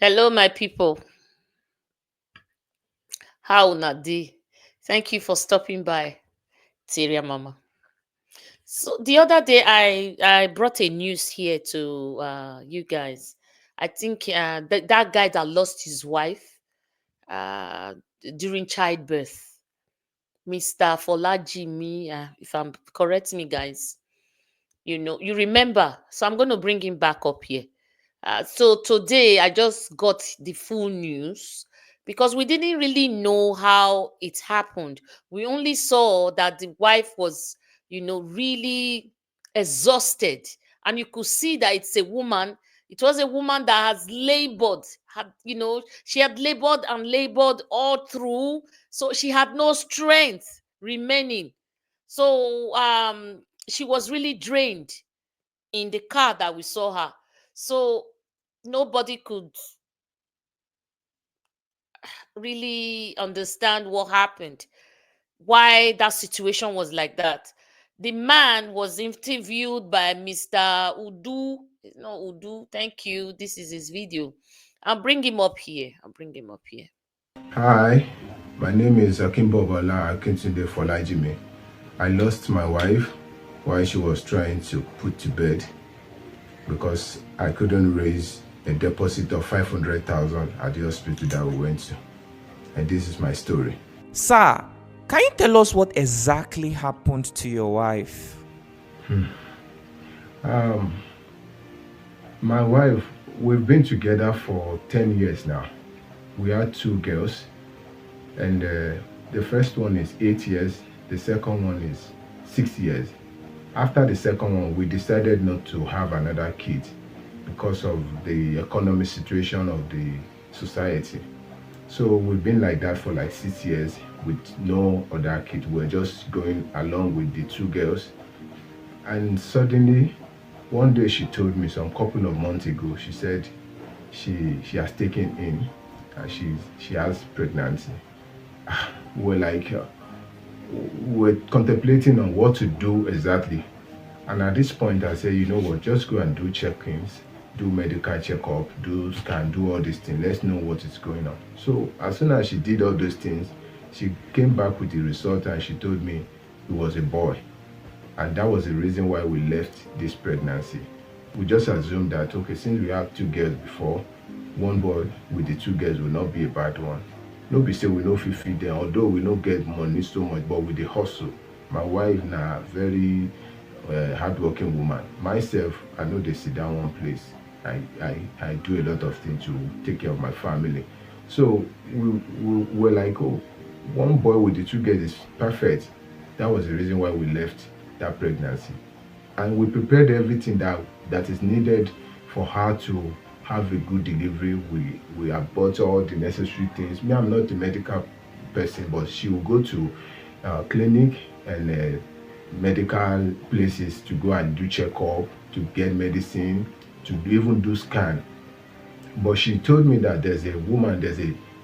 Hello, my people. How una dey? Thank you for stopping by, Tyria Mama. So the other day, I brought a news here to you guys. I think that guy that lost his wife uh, during childbirth, Mr. Folajimi. If I'm correct, me guys, you remember. So I'm going to bring him back up here. So today I just got the full news because we didn't really know how it happened. We only saw that the wife was, really exhausted. And you could see that it's a woman. It was a woman that has labored, she had labored and labored all through. So she had no strength remaining. So she was really drained in the car that we saw her. So nobody could really understand what happened, why that situation was like that. The man was interviewed by Mr. Udu. No, Udu, thank you. This is his video. I'll bring him up here. Hi, my name is Akimbo Bala Akintunde Folajimi. I lost my wife while she was trying to put to bed because I couldn't raise a deposit of 500,000 at the hospital that we went to. And this is my story. Sir, can you tell us what exactly happened to your wife? My wife, we've been together for 10 years now. We had two girls, and the first one is 8 years, the second one is 6 years. After the second one, we decided not to have another kid because of the economic situation of the society. So we've been like that for like 6 years with no other kid. We're just going along with the two girls. And suddenly, one day she told me some couple of months ago, she said she has taken in and she has pregnancy. We're like, we're contemplating on what to do exactly. And at this point, I said, you know what, just go and do check-ins, do medical checkup, do scan, do all these things. Let's know what is going on. So as soon as she did all those things, she came back with the result and she told me it was a boy. And that was the reason why we left this pregnancy. We just assumed that, okay, since we have two girls before, one boy with the two girls will not be a bad one. No be say we no fit feed them, although we no get money so much, but with the hustle. My wife na very hardworking woman. Myself, I know they sit down one place. I do a lot of things to take care of my family. So we were like, oh, one boy with the two girls is perfect. That was the reason why we left that pregnancy. And we prepared everything that is needed for her to have a good delivery. We have bought all the necessary things. Me, I'm not a medical person, but she will go to clinic and medical places to go and do checkup, to get medicine, to even do scan. But she told me that there's a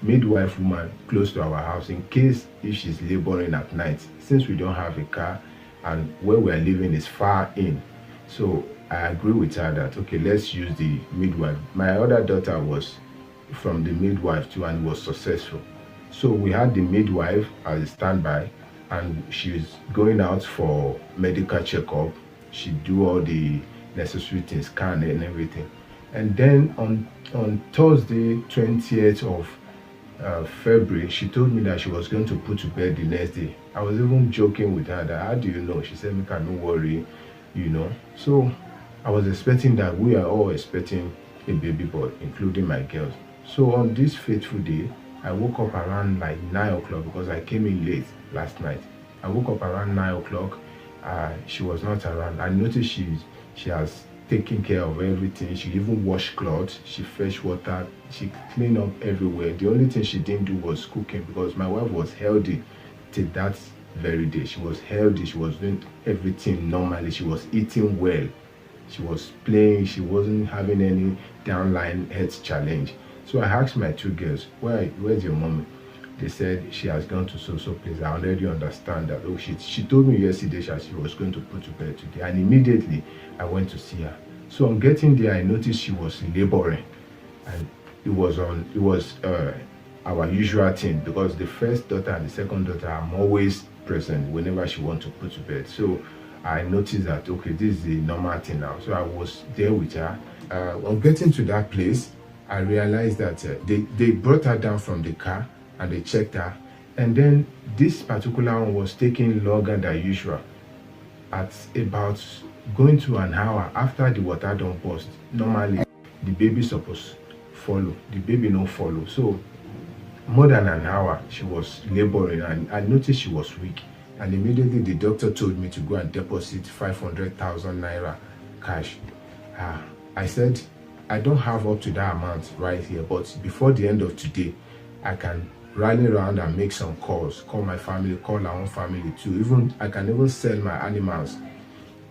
midwife woman close to our house in case if she's laboring at night, since we don't have a car and where we are living is far in. So I agree with her that, okay, let's use the midwife. My other daughter was from the midwife too and was successful. So we had the midwife as a standby and she's going out for medical checkup. She do all the necessary things, scan and everything. And then on Thursday, 20th of February, she told me that she was going to put to bed the next day. I was even joking with her that, how do you know? She said, "Mika, don't worry, you know." So I was expecting that. We are all expecting a baby boy, including my girls. So on this fateful day, I woke up around like 9 o'clock because I came in late last night. I woke up around 9 o'clock. She was not around. I noticed she has taken care of everything. She even washed clothes, she fetched water, she cleaned up everywhere. The only thing she didn't do was cooking because my wife was healthy till that very day. She was healthy, she was doing everything normally, she was eating well, she was playing, she wasn't having any downline health challenge. So I asked my two girls, where's your mommy? They said she has gone to so place. I already understand that. Oh, she told me yesterday that she was going to put to bed today, and immediately I went to see her. So on getting there, I noticed she was laboring, and it was our usual thing, because the first daughter and the second daughter, I'm always present whenever she wants to put to bed. So I noticed that, okay, this is the normal thing now. So I was there with her. On getting to that place, I realized that they brought her down from the car and they checked her. And then this particular one was taking longer than usual. At about going to an hour after the water don't burst, normally the baby supposed follow. The baby no follow. So more than an hour she was laboring, and I noticed she was weak. And immediately the doctor told me to go and deposit 500,000 naira cash. Ah, I said, I don't have up to that amount right here, but before the end of today, I can rally around and make some calls, call my family, call our own family too. Even I can even sell my animals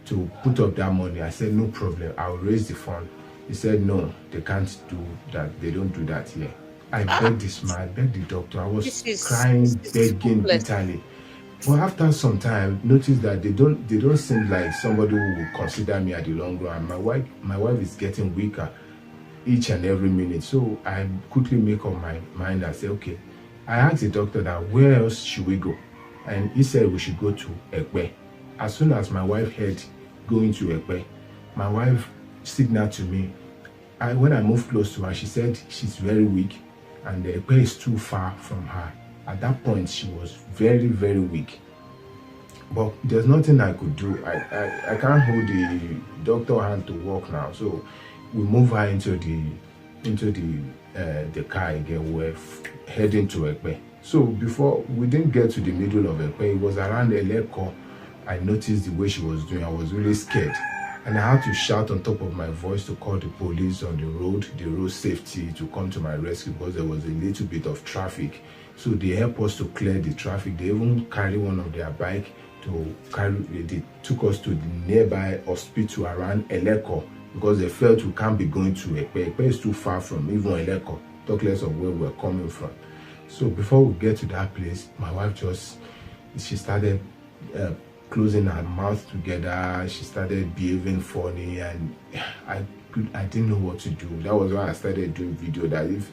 to put up that money. I said, no problem, I'll raise the fund. He said, no, they can't do that. They don't do that here. I Ah, begged this man, I begged the doctor. I was this crying, is begging hopeless. bitterly. But after some time, noticed that they don't seem like somebody who will consider me at the long run. My wife is getting weaker each and every minute. So I quickly make up my mind and say, okay. I asked the doctor that where else should we go? And he said we should go to Ekpe. As soon as my wife heard going to Ekpe, my wife signaled to me. When I moved close to her, she said she's very weak and the Ekpe is too far from her. At that point, she was very, very weak. But there's nothing I could do. I can't hold the doctor hand to walk now. So we move her into the car again. We're heading to Ekpe. So before we didn't get to the middle of Ekpe, it was around Eleko. I noticed the way she was doing. I was really scared. And I had to shout on top of my voice to call the police on the road safety to come to my rescue, because there was a little bit of traffic. So they helped us to clear the traffic. They even carry one of their bike to carry. They took us to the nearby hospital around Eleko, because they felt we can't be going to Ekpe. Ekpe is too far from even Eleko, talk less of where we're coming from. So before we get to that place, my wife she started uh, closing her mouth together. She started behaving funny, and I I didn't know what to do. That was why I started doing video, that if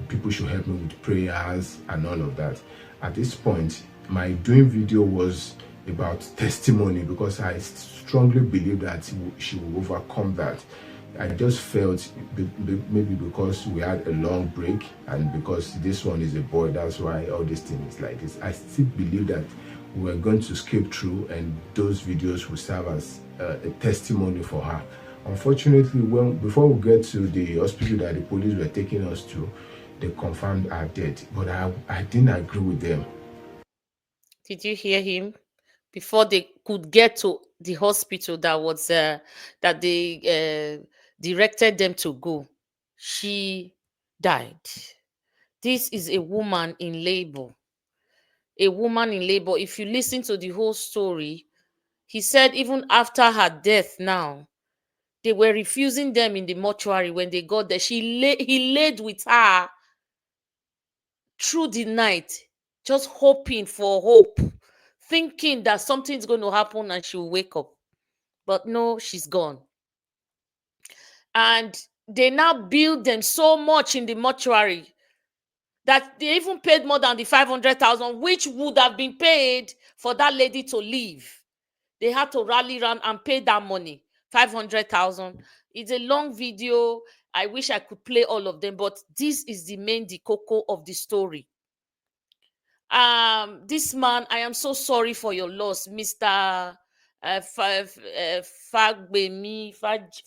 people should help me with prayers and all of that. At this point, my doing video was about testimony, because I strongly believe that she will overcome that. I just felt maybe because we had a long break and because this one is a boy, that's why all this thing is like this. I still believe that we're going to skip through and those videos will serve as a testimony for her. Unfortunately, before we get to the hospital that the police were taking us to, they confirmed her dead. But I didn't agree with them. Did you hear him? Before they could get to the hospital that they directed them to go, she died. This is a woman in labor. A woman in labor. If you listen to the whole story, he said even after her death now, they were refusing them in the mortuary when they got there. He laid with her through the night, just hoping for hope, thinking that something's going to happen and she'll wake up. But no, she's gone. And they now build them so much in the mortuary that they even paid more than the 500,000, which would have been paid for that lady to leave. They had to rally around and pay that money, 500,000. It's a long video. I wish I could play all of them, but this is the cocoa of the story. This man, I am so sorry for your loss, Mr.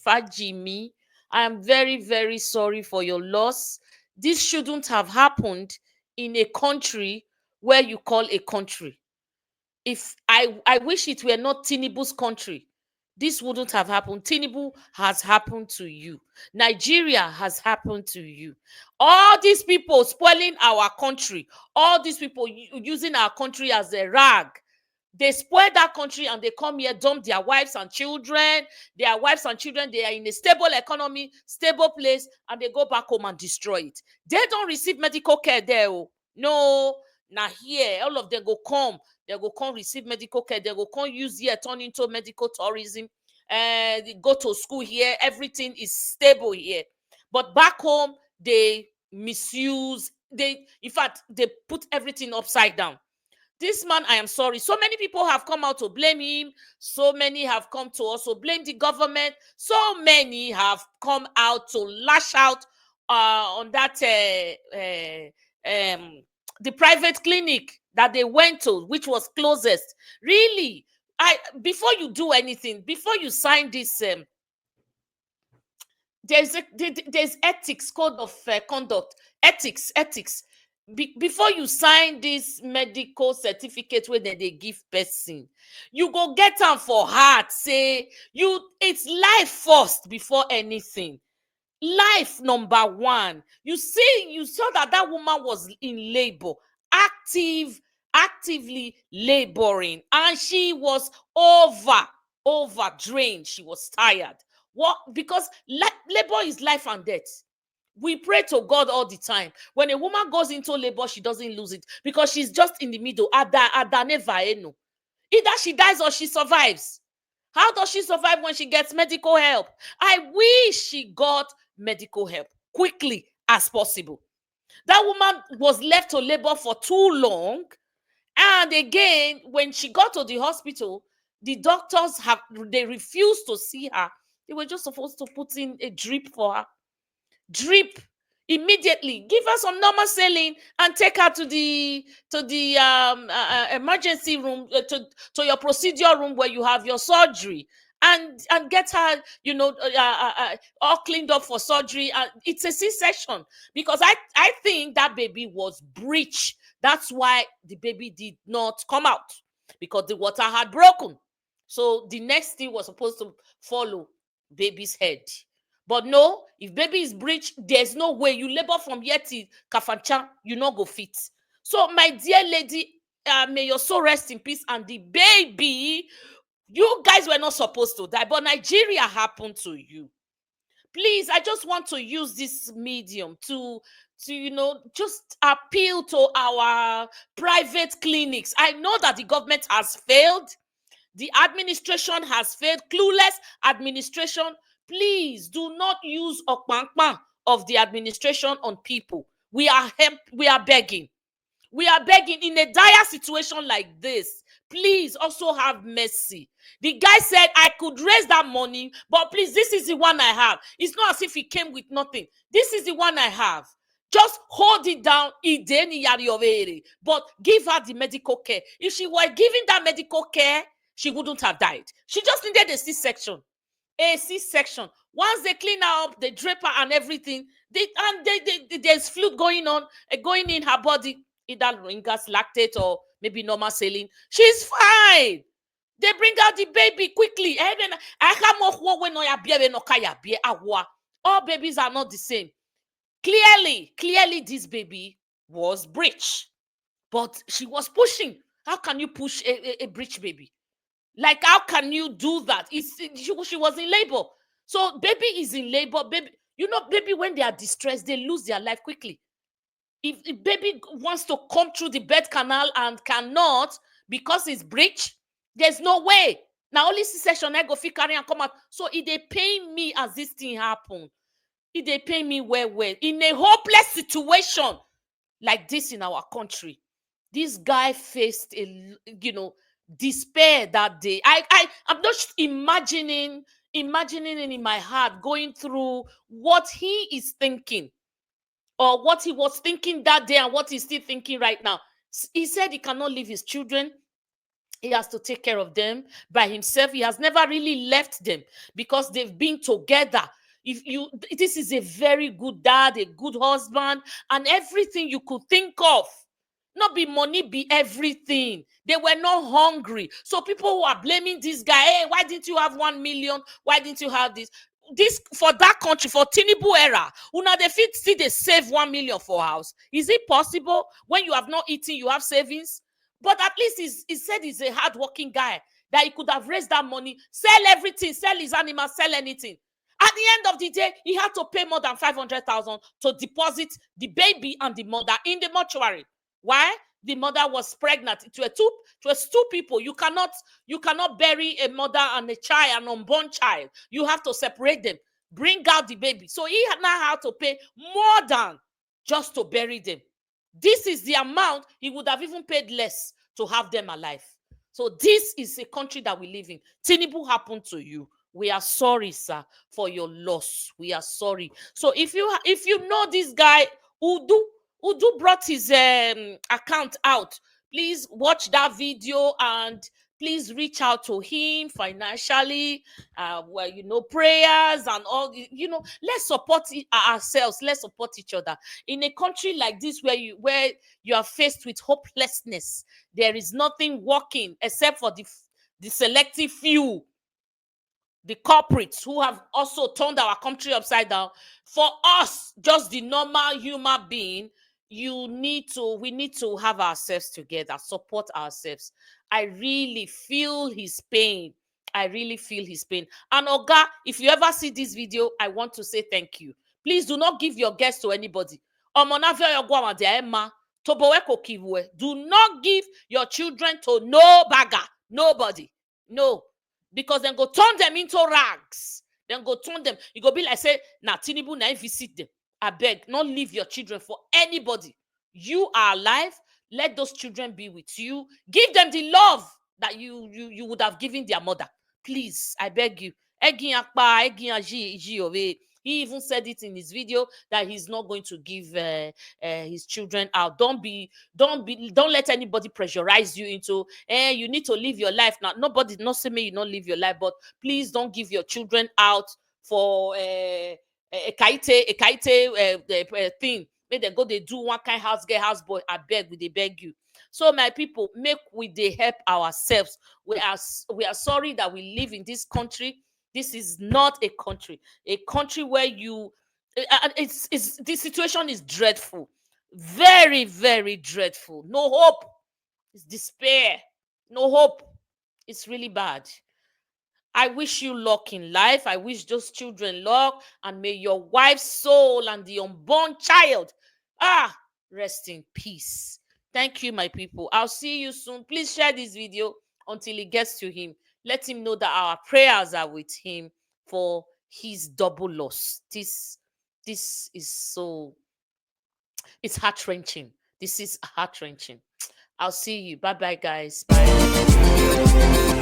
Fajimi. I am very, very sorry for your loss. This shouldn't have happened in a country where you call a country. If I wish it were not Tinubu's country, this wouldn't have happened. Tinubu has happened to you. Nigeria has happened to you. All these people spoiling our country, all these people using our country as a rag. They spoil that country and they come here, dump their wives and children. Their wives and children, they are in a stable economy, stable place, and they go back home and destroy it. They don't receive medical care there. Oh. No, now here, all of them go come. They go come receive medical care. They go come use here, turn into medical tourism. They go to school here. Everything is stable here. But back home, they misuse, in fact, they put everything upside down. This man, I am sorry. So many people have come out to blame him. So many have come to also blame the government. So many have come out to lash out on that the private clinic that they went to, which was closest. Really, before you do anything, before you sign this, there's ethics, code of conduct, ethics. Before you sign this medical certificate where they give person, you go get them for heart, say it's life first before anything. Life number one. You saw that woman was in labor, actively laboring, and she was over drained. She was tired. What? Because labor is life and death. We pray to God all the time. When a woman goes into labor, she doesn't lose it because she's just in the middle. Either she dies or she survives. How does she survive when she gets medical help? I wish she got medical help quickly as possible. That woman was left to labor for too long. And again, when she got to the hospital, the doctors they refused to see her. They were just supposed to put in a drip for her. Drip immediately, give her some normal saline and take her to the emergency room, to your procedure room where you have your surgery, and get her all cleaned up for surgery. And it's a C-section, because I think that baby was breech. That's why the baby did not come out, because the water had broken. So the next thing was supposed to follow baby's head. But no, if baby is breech, there's no way. You labor from here to Kafanchan, you not go fit. So my dear lady, may your soul rest in peace. And the baby, you guys were not supposed to die, but Nigeria happened to you. Please, I just want to use this medium to just appeal to our private clinics. I know that the government has failed. The administration has failed. Clueless administration. Please do not use okpankpa of the administration on people. We are begging. We are begging in a dire situation like this. Please also have mercy. The guy said, I could raise that money, but please, this is the one I have. It's not as if he came with nothing. This is the one I have. Just hold it down, but give her the medical care. If she were giving that medical care, she wouldn't have died. She just needed a C-section. A C-section. Once they clean her up, they drape her and everything, there's fluid going in her body, either Ringer's lactate or maybe normal saline. She's fine. They bring out the baby quickly. All babies are not the same. Clearly, this baby was breech, but she was pushing. How can you push a breech baby? Like, how can you do that? She was in labor. So baby is in labor. Baby, when they are distressed, they lose their life quickly. If baby wants to come through the birth canal and cannot because it's breech, there's no way. Now only C-section I go fit carry and come out. So it they pain me as this thing happen. It they pain me well. In a hopeless situation like this in our country, this guy faced despair that day. I'm just imagining in my heart, going through what he is thinking, or what he was thinking that day and what he's still thinking right now. He said he cannot leave his children. He has to take care of them by himself. He has never really left them because they've been together. This is a very good dad, a good husband, and everything you could think of. Not be money, be everything. They were not hungry. So people who are blaming this guy, hey, why didn't you have 1 million? Why didn't you have this? This for that country, for Tinubu era, una they fit see they save 1 million for house. Is it possible when you have not eaten, you have savings? But at least he said he's a hardworking guy, that he could have raised that money, sell everything, sell his animals, sell anything. At the end of the day, he had to pay more than 500,000 to deposit the baby and the mother in the mortuary. Why? The mother was pregnant. It was two people. You cannot bury a mother and a child, an unborn child. You have to separate them. bring out the baby. So he now had to pay more than just to bury them. This is the amount he would have even paid less to have them alive. So this is a country that we live in. Tinubu happened to you. We are sorry, sir, for your loss. We are sorry. So if you know this guy, Udu brought his account out, please watch that video and please reach out to him financially. Well, prayers and all. Let's support ourselves. Let's support each other. In a country like this, where you are faced with hopelessness, there is nothing working except for the selective few, the corporates who have also turned our country upside down. For us, just the normal human being, we need to have ourselves together, support ourselves. I really feel his pain. I really feel his pain. And Oga, if you ever see this video, I want to say thank you. Please do not give your guests to anybody. Do not give your children to no bagger, nobody. No, because then go turn them into rags. Then go turn them. You go be like, say, na Tinubu na visit them. I beg, not leave your children for anybody. You are alive. Let those children be with you. Give them the love that you would have given their mother. Please, I beg you. He even said it in his video that he's not going to give his children out. Don't let anybody pressurize you into you need to live your life now. Nobody not say me you not live your life, but please don't give your children out for a kite thing. Make them go they do one kind house get house boy. I beg we they beg you. So my people, make we they help ourselves. We are sorry that we live in this country. This is not a country where it's the situation is dreadful, very, very dreadful. No hope. It's despair. No hope. It's really bad. I wish you luck in life. I wish those children luck, and may your wife's soul and the unborn child rest in peace. Thank you, my people. I'll see you soon. Please share this video until it gets to him. Let him know that our prayers are with him for his double loss. This is so, it's heart-wrenching. This is heart-wrenching. I'll see you. Bye-bye, guys. Bye.